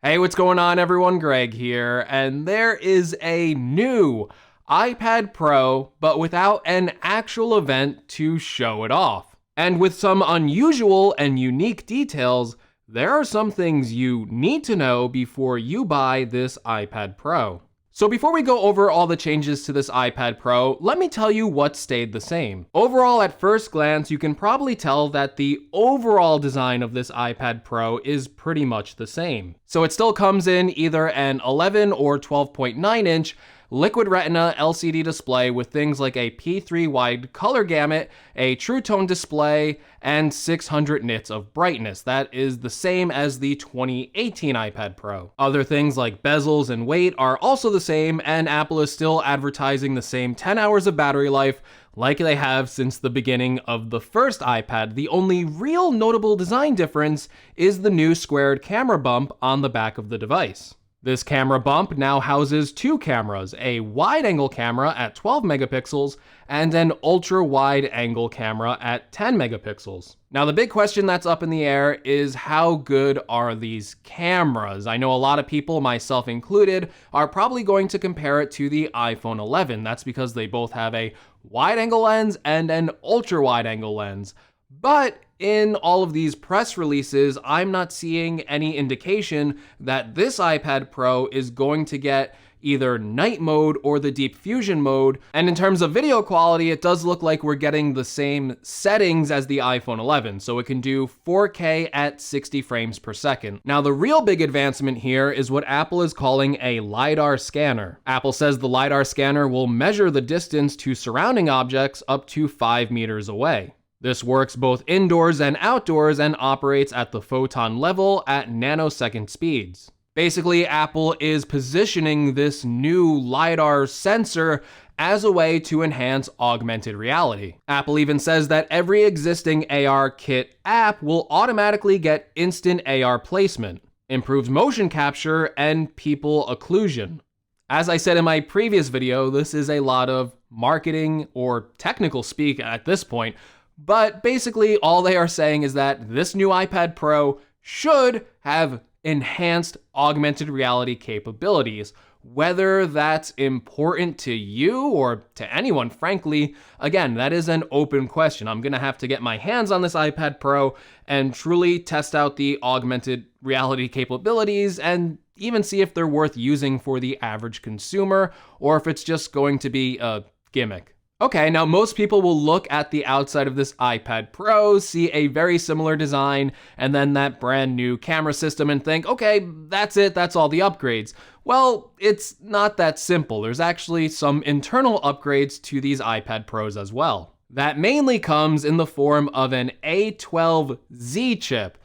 Hey, what's going on everyone? Greg here, and there is a new iPad Pro, but without an actual event to show it off. And with some unusual and unique details, there are some things you need to know before you buy this iPad Pro. So before we go over all the changes to this iPad Pro, let me tell you what stayed the same. Overall, at first glance, you can probably tell that the overall design of this iPad Pro is pretty much the same. So it still comes in either an 11 or 12.9 inch Liquid Retina LCD display with things like a P3 wide color gamut, a True Tone display, and 600 nits of brightness. That is the same as the 2018 iPad Pro. Other things like bezels and weight are also the same, and Apple is still advertising the same 10 hours of battery life like they have since the beginning of the first iPad. The only real notable design difference is the new squared camera bump on the back of the device. This camera bump now houses two cameras, a wide-angle camera at 12 megapixels and an ultra-wide-angle camera at 10 megapixels. Now, the big question that's up in the air is how good are these cameras? I know a lot of people, myself included, are probably going to compare it to the iPhone 11. That's because they both have a wide-angle lens and an ultra-wide-angle lens. But in all of these press releases, I'm not seeing any indication that this iPad Pro is going to get either night mode or the deep fusion mode. And in terms of video quality, it does look like we're getting the same settings as the iPhone 11. So it can do 4K at 60 frames per second. Now, the real big advancement here is what Apple is calling a LiDAR scanner. Apple says the LiDAR scanner will measure the distance to surrounding objects up to 5 meters away. This works both indoors and outdoors and operates at the photon level at nanosecond speeds. Basically, Apple is positioning this new LiDAR sensor as a way to enhance augmented reality. Apple even says that every existing AR kit app will automatically get instant AR placement, improved motion capture, and people occlusion. As I said in my previous video, this is a lot of marketing or technical speak at this point, but basically all they are saying is that this new iPad Pro should have enhanced augmented reality capabilities. Whether that's important to you or to anyone, frankly, again, that is an open question. I'm gonna have to get my hands on this iPad Pro and truly test out the augmented reality capabilities and even see if they're worth using for the average consumer or if it's just going to be a gimmick. Okay, now most people will look at the outside of this iPad Pro, see a very similar design, and then that brand new camera system and think, okay, that's it, that's all the upgrades. Well, it's not that simple. There's actually some internal upgrades to these iPad Pros as well. That mainly comes in the form of an A12Z chip.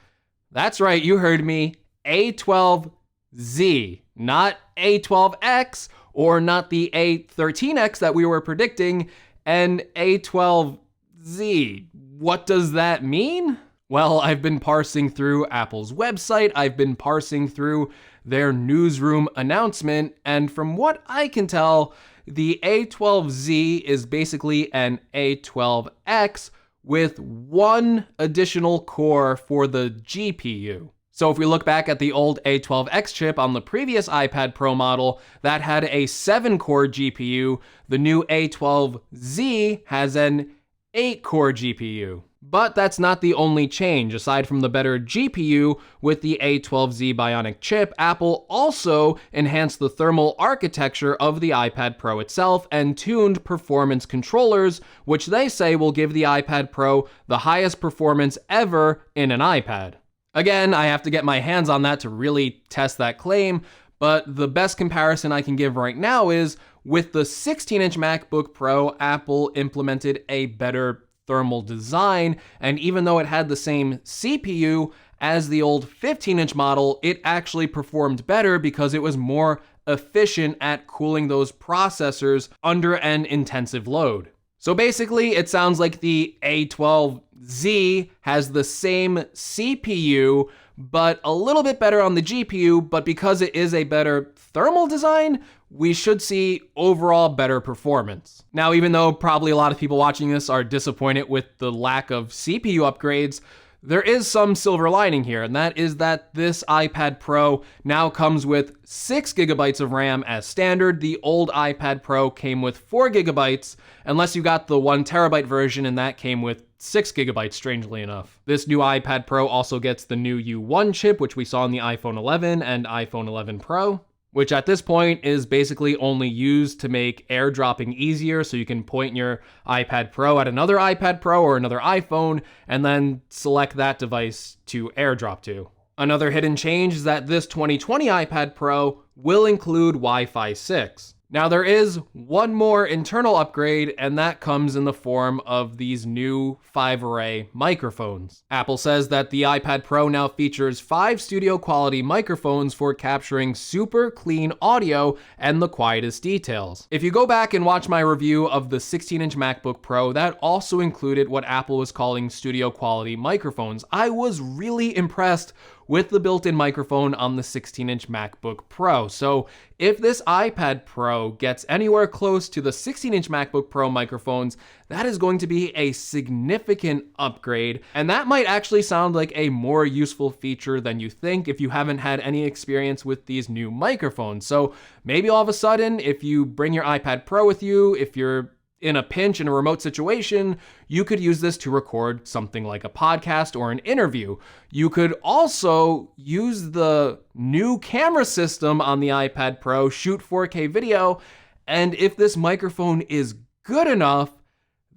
That's right, you heard me, A12Z, not A12X, or not the A13X that we were predicting, and A12Z. What does that mean? Well, I've been parsing through Apple's website, I've been parsing through their newsroom announcement, and from what I can tell, the A12Z is basically an A12X with one additional core for the GPU. So if we look back at the old A12X chip on the previous iPad Pro model, that had a 7-core GPU. The new A12Z has an 8-core GPU. But that's not the only change. Aside from the better GPU with the A12Z Bionic chip, Apple also enhanced the thermal architecture of the iPad Pro itself and tuned performance controllers, which they say will give the iPad Pro the highest performance ever in an iPad. Again, I have to get my hands on that to really test that claim, but the best comparison I can give right now is with the 16-inch MacBook Pro, Apple implemented a better thermal design, and even though it had the same CPU as the old 15-inch model, it actually performed better because it was more efficient at cooling those processors under an intensive load. So basically, it sounds like the A12Z has the same CPU, but a little bit better on the GPU, but because it is a better thermal design, we should see overall better performance. Now, even though probably a lot of people watching this are disappointed with the lack of CPU upgrades, There is some silver lining here, and that is that this iPad Pro now comes with 6 gigabytes of RAM as standard. The old iPad Pro came with 4 gigabytes, unless you got the 1 terabyte version, and that came with 6 gigabytes, strangely enough. This new iPad Pro also gets the new U1 chip, which we saw in the iPhone 11 and iPhone 11 Pro, which at this point is basically only used to make airdropping easier, so you can point your iPad Pro at another iPad Pro or another iPhone, and then select that device to airdrop to. Another hidden change is that this 2020 iPad Pro will include Wi-Fi 6. Now there is one more internal upgrade, and that comes in the form of these new 5-array microphones. Apple says that the iPad Pro now features 5 studio quality microphones for capturing super clean audio and the quietest details. If you go back and watch my review of the 16-inch MacBook Pro, that also included what Apple was calling studio quality microphones. I was really impressed with the built-in microphone on the 16-inch MacBook Pro. So if this iPad Pro gets anywhere close to the 16-inch MacBook Pro microphones, that is going to be a significant upgrade, and that might actually sound like a more useful feature than you think if you haven't had any experience with these new microphones. So maybe all of a sudden, if you bring your iPad Pro with you, if you're in a pinch in a remote situation, you could use this to record something like a podcast or an interview. You could also use the new camera system on the iPad Pro, shoot 4K video, and if this microphone is good enough,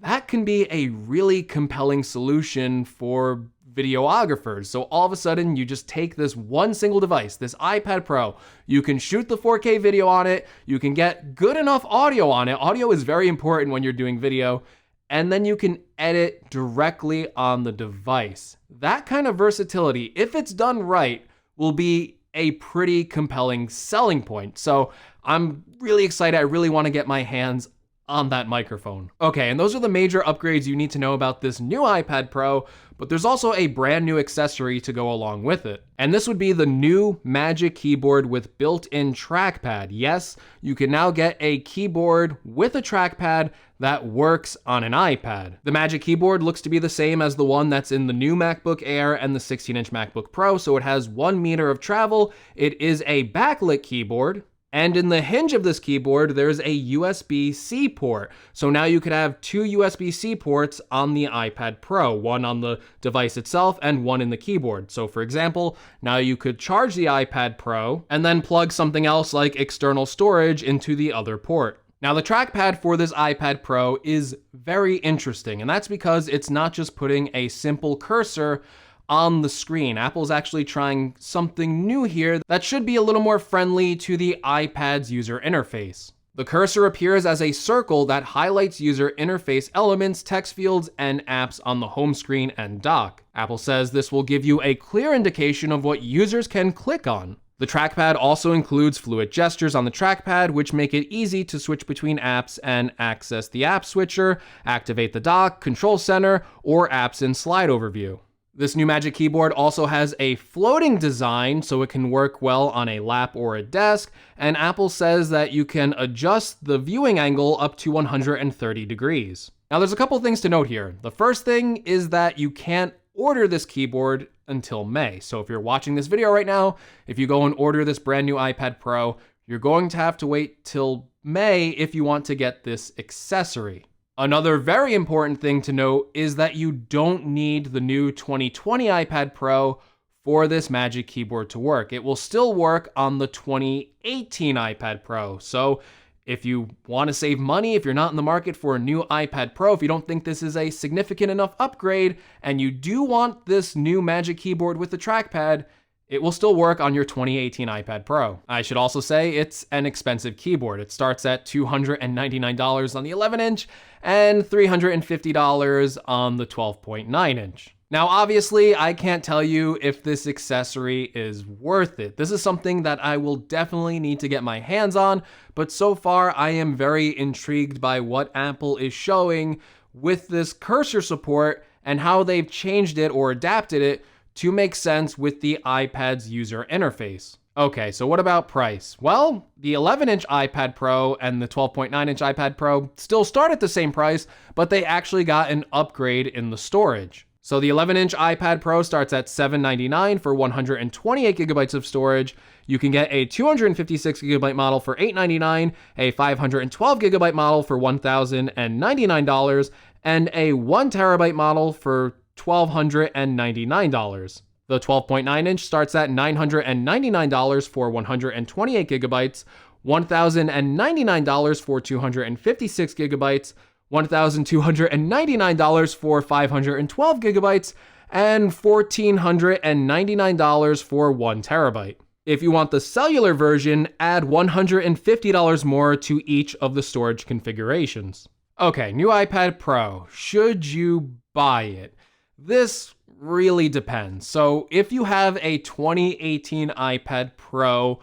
that can be a really compelling solution for videographers. So all of a sudden, you just take this one single device, this iPad Pro, you can shoot the 4K video on it, you can get good enough audio on it. Audio is very important when you're doing video, and then you can edit directly on the device. That kind of versatility, if it's done right, will be a pretty compelling selling point. So I'm really excited. I really want to get my hands on that microphone. Okay, and those are the major upgrades you need to know about this new iPad Pro, but there's also a brand new accessory to go along with it. And this would be the new Magic Keyboard with built-in trackpad. Yes, you can now get a keyboard with a trackpad that works on an iPad. The Magic Keyboard looks to be the same as the one that's in the new MacBook Air and the 16-inch MacBook Pro, so it has 1 meter of travel. It is a backlit keyboard, and in the hinge of this keyboard, there's a USB-C port. So now you could have 2 USB-C ports on the iPad Pro, one on the device itself and one in the keyboard. So for example, now you could charge the iPad Pro and then plug something else like external storage into the other port. Now the trackpad for this iPad Pro is very interesting, and that's because it's not just putting a simple cursor on the screen. Apple's actually trying something new here that should be a little more friendly to the iPad's user interface. The cursor appears as a circle that highlights user interface elements, text fields, and apps on the home screen and dock. Apple says this will give you a clear indication of what users can click on. The trackpad also includes fluid gestures on the trackpad, which make it easy to switch between apps and access the app switcher, activate the dock, control center, or apps in slide overview. This new Magic Keyboard also has a floating design, so it can work well on a lap or a desk, and Apple says that you can adjust the viewing angle up to 130 degrees. Now there's a couple things to note here. The first thing is that you can't order this keyboard until May. So if you're watching this video right now, if you go and order this brand new iPad Pro, you're going to have to wait till May if you want to get this accessory. Another very important thing to note is that you don't need the new 2020 iPad Pro for this Magic Keyboard to work. It will still work on the 2018 iPad Pro. So if you want to save money, if you're not in the market for a new iPad Pro, if you don't think this is a significant enough upgrade, and you do want this new Magic Keyboard with the trackpad, it will still work on your 2018 iPad Pro. I should also say it's an expensive keyboard. It starts at $299 on the 11-inch and $350 on the 12.9-inch. Now, obviously, I can't tell you if this accessory is worth it. This is something that I will definitely need to get my hands on, but so far I am very intrigued by what Apple is showing with this cursor support and how they've changed it or adapted it to make sense with the iPad's user interface. Okay, so what about price? Well, the 11-inch iPad Pro and the 12.9-inch iPad Pro still start at the same price, but they actually got an upgrade in the storage. So the 11-inch iPad Pro starts at $799 for 128 gigabytes of storage. You can get a 256 gigabyte model for $899, a 512 gigabyte model for $1,099, and a 1 terabyte model for $1,299. The 12.9 inch starts at $999 for 128 gigabytes, $1,099 for 256 gigabytes, $1,299 for 512 gigabytes, and $1,499 for 1 terabyte. If you want the cellular version, add $150 more to each of the storage configurations. Okay, new iPad Pro. Should you buy it? This really depends. So if you have a 2018 iPad Pro,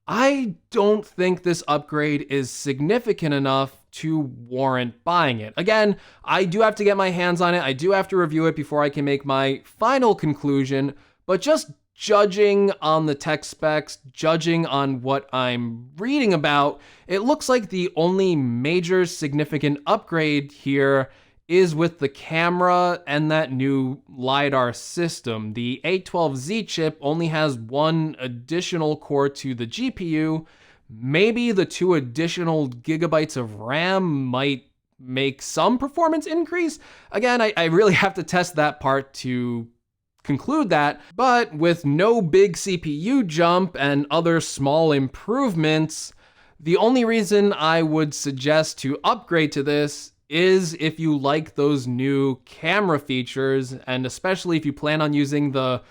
I don't think this upgrade is significant enough to warrant buying it. Again, I do have to get my hands on it. I do have to review it before I can make my final conclusion, but just judging on the tech specs, judging on what I'm reading about, it looks like the only major significant upgrade here is with the camera and that new LiDAR system. The A12Z chip only has 1 additional core to the GPU. Maybe the 2 additional gigabytes of RAM might make some performance increase. Again, I really have to test that part to conclude that, but with no big CPU jump and other small improvements, the only reason I would suggest to upgrade to this is if you like those new camera features, and especially if you plan on using the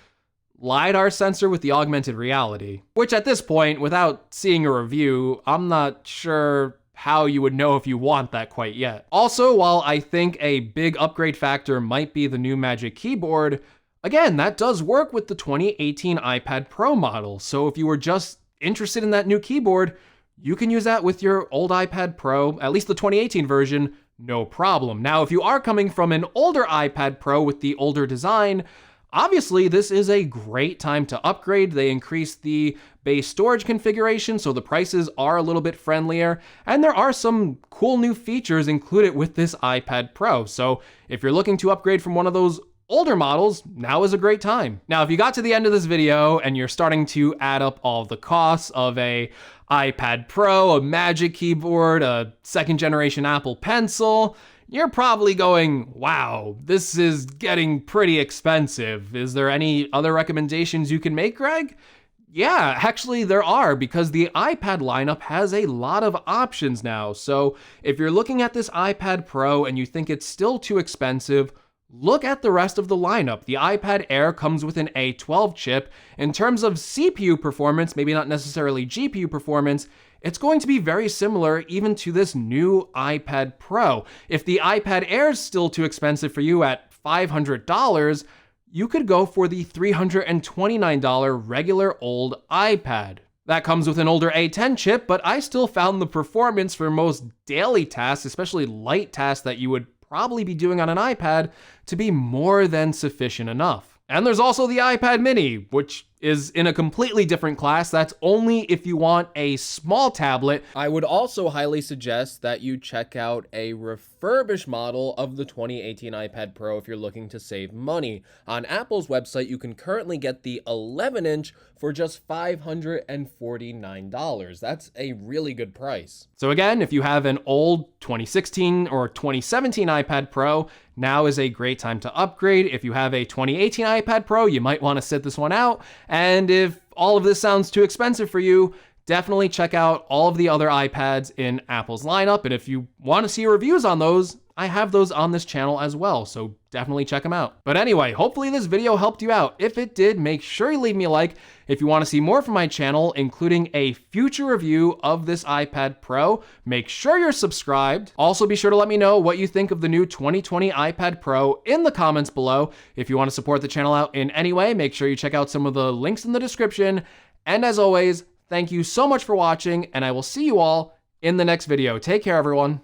LiDAR sensor with the augmented reality, which at this point, without seeing a review, I'm not sure how you would know if you want that quite yet. Also, while I think a big upgrade factor might be the new Magic Keyboard, again, that does work with the 2018 iPad Pro model. So if you were just interested in that new keyboard, you can use that with your old iPad Pro, at least the 2018 version, no problem. Now, if you are coming from an older iPad Pro with the older design, obviously this is a great time to upgrade. They increased the base storage configuration, so the prices are a little bit friendlier, and there are some cool new features included with this iPad Pro. So if you're looking to upgrade from one of those older models, now is a great time. Now, if you got to the end of this video and you're starting to add up all the costs of a iPad Pro, a Magic Keyboard, a 2nd generation Apple Pencil, you're probably going, wow, this is getting pretty expensive. Is there any other recommendations you can make, Greg? Yeah, actually there are, because the iPad lineup has a lot of options now. So if you're looking at this iPad Pro and you think it's still too expensive, look at the rest of the lineup. The iPad Air comes with an A12 chip. In terms of CPU performance, maybe not necessarily GPU performance, it's going to be very similar even to this new iPad Pro. If the iPad Air is still too expensive for you at $500, you could go for the $329 regular old iPad. That comes with an older A10 chip, but I still found the performance for most daily tasks, especially light tasks that you would probably be doing on an iPad, to be more than sufficient enough. And there's also the iPad mini, which is in a completely different class. That's only if you want a small tablet. I would also highly suggest that you check out a refurbished model of the 2018 iPad Pro if you're looking to save money. On Apple's website, you can currently get the 11-inch for just $549. That's a really good price. So again, if you have an old 2016 or 2017 iPad Pro, now is a great time to upgrade. If you have a 2018 iPad Pro, you might want to sit this one out. And if all of this sounds too expensive for you, definitely check out all of the other iPads in Apple's lineup. And if you want to see reviews on those, I have those on this channel as well, so definitely check them out. But anyway, hopefully this video helped you out. If it did, make sure you leave me a like. If you want to see more from my channel, including a future review of this iPad Pro, make sure you're subscribed. Also, be sure to let me know what you think of the new 2020 iPad Pro in the comments below. If you want to support the channel out in any way, make sure you check out some of the links in the description. And as always, thank you so much for watching, and I will see you all in the next video. Take care, everyone.